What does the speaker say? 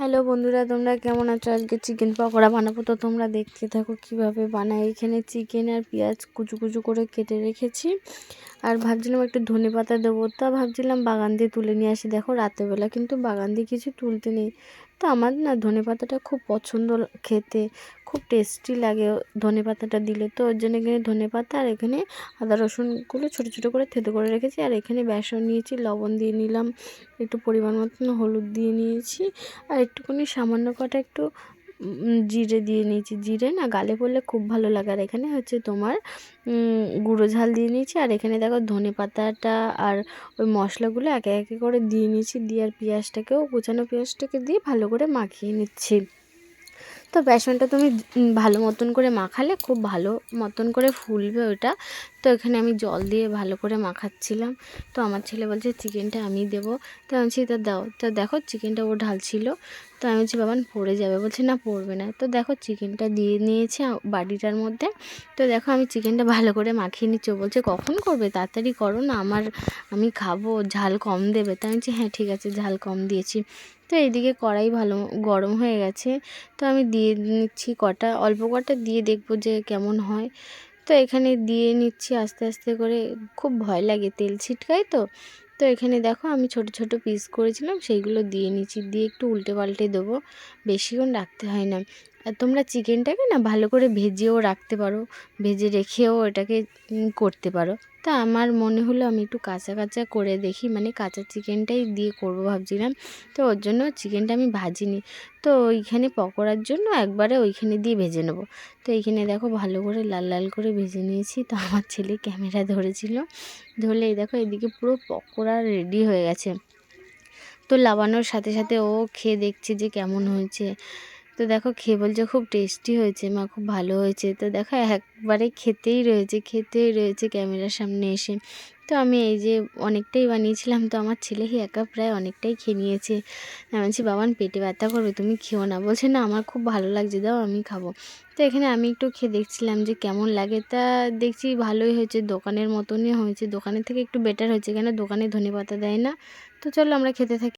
Hello বন্ধুরা, তোমরা কেমন আছো? আজকে চিকেন পকোড়া বানাবো, তো তোমরা দেখতে থাকো কিভাবে বানাই। এখানে চিকেন আর পেঁয়াজ কুচু কুচু করে কেটে রেখেছি, আর ভাবছিলাম একটু ধনেপাতা দেবো, তা ভাবছিলাম বাগান দিয়ে তুলে নিয়ে আসি। দেখো রাতেরবেলা কিন্তু বাগান দিয়ে কিছু তুলতে নেই, তো আমার না ধনেপাতাটা খুব পছন্দ খেতে, খুব টেস্টি লাগে ধনেপাতাটা দিলে। তো ওর জন্য এখানে ধনেপাতা আর এখানে আদা রসুনগুলো ছোটো ছোটো করে থেতো করে রেখেছি, আর এখানে বেসন নিয়েছি, লবণ দিয়ে নিলাম, একটু পরিমাণ মতন হলুদ দিয়ে নিয়েছি, আর একটুখানি সামান্য কটা একটু জিরে দিয়ে নিয়েছি। জিরে না গালে পড়লে খুব ভালো লাগে। আর এখানে হচ্ছে তোমার গুঁড়ো ঝাল দিয়ে নিয়েছি, আর এখানে দেখো ধনে পাতাটা আর ওই মশলাগুলো একে একে করে দিয়ে নিয়েছি, দিয়ে আর পেঁয়াজটাকেও কুচানো পেঁয়াজটাকে দিয়ে ভালো করে মাখিয়ে নিচ্ছি। তো বেসনটা তুমি ভালো মতন করে মাখালে খুব ভালো মতন করে ফুলবে ওটা। তো এখানে আমি জল দিয়ে ভালো করে মাখাচ্ছিলাম। তো আমার ছেলে বলছে চিকেনটা আমি দেবো, তো আমি বলছি তা দাও। তো দেখো চিকেনটা ও ঢালছিল, তো আমি বলছি বাবান পড়ে যাবে, বলছে না পড়বে না। তো দেখো চিকেনটা দিয়ে নিয়েছে বাটিটার মধ্যে। তো দেখো আমি চিকেনটা ভালো করে মাখিয়ে নিচ্ছি। ও বলছে কখন করবে, তাড়াতাড়ি করো না, আমি খাবো, ঝাল কম দেবে। তো আমি বলছি হ্যাঁ ঠিক আছে, ঝাল কম দিয়েছি। তো এইদিকে কড়াই ভালো গরম হয়ে গেছে, তো আমি দিয়ে নিচ্ছি অল্প কটা দিয়ে দেখবো যে কেমন হয়। তো এখানে দিয়ে নিচ্ছি আস্তে আস্তে করে, খুব ভয় লাগে তেল ছিটকায়। তো তো এখানে দেখো আমি ছোট ছোট পিস করেছিলাম, সেইগুলো দিয়ে নিচ্ছি, দিয়ে একটু উল্টে পাল্টে দেবো, বেশিক্ষণ রাখতে হয় না। আর তোমরা চিকেনটাকে না ভালো করে ভেজেও রাখতে পারো, ভেজে রেখেও এটাকে করতে পারো। তা আমার মনে হলো আমি একটু কাঁচা কাঁচা করে দেখি, মানে কাঁচা চিকেনটাই দিয়ে করবো ভাবছিলাম। তো ওর জন্য চিকেনটা আমি ভাজিনি, তো ওইখানে পকোড়ার জন্য একবারে ওইখানে দিয়ে ভেজে নেবো। তো এইখানে দেখো ভালো করে লাল লাল করে ভেজে নিয়েছি। তো আমার ছেলে ক্যামেরা ধরেছিল, ধরলে এই দেখো এদিকে পুরো পকোড়া রেডি হয়ে গেছে। তো লাবানোর সাথে সাথে ও খেয়ে দেখছে যে কেমন হয়েছে। তো দেখো খেয়ে বলছে খুব টেস্টি হয়েছে মা, খুব ভালো হয়েছে। তো দেখো একবারে খেতেই রয়েছে ক্যামেরার সামনে এসে। তো আমি এই যে অনেকটাই বানিয়েছিলাম, তো আমার ছেলে একা প্রায় অনেকটাই খেয়ে নিয়েছে। আমি বলছি বাবান পেটে ব্যথা করবে, তুমি খেও না। বলছে না আমার খুব ভালো লাগছে, দাও আমি খাবো। তো এখানে আমি একটু খেয়ে দেখছিলাম যে কেমন লাগে, তা দেখছি ভালোই হয়েছে, দোকানের মতনই হয়েছে, দোকানের থেকে একটু বেটার হয়েছে, কেন দোকানে ধনেপাতা দেয় না। তো চলো আমরা খেতে থাকি।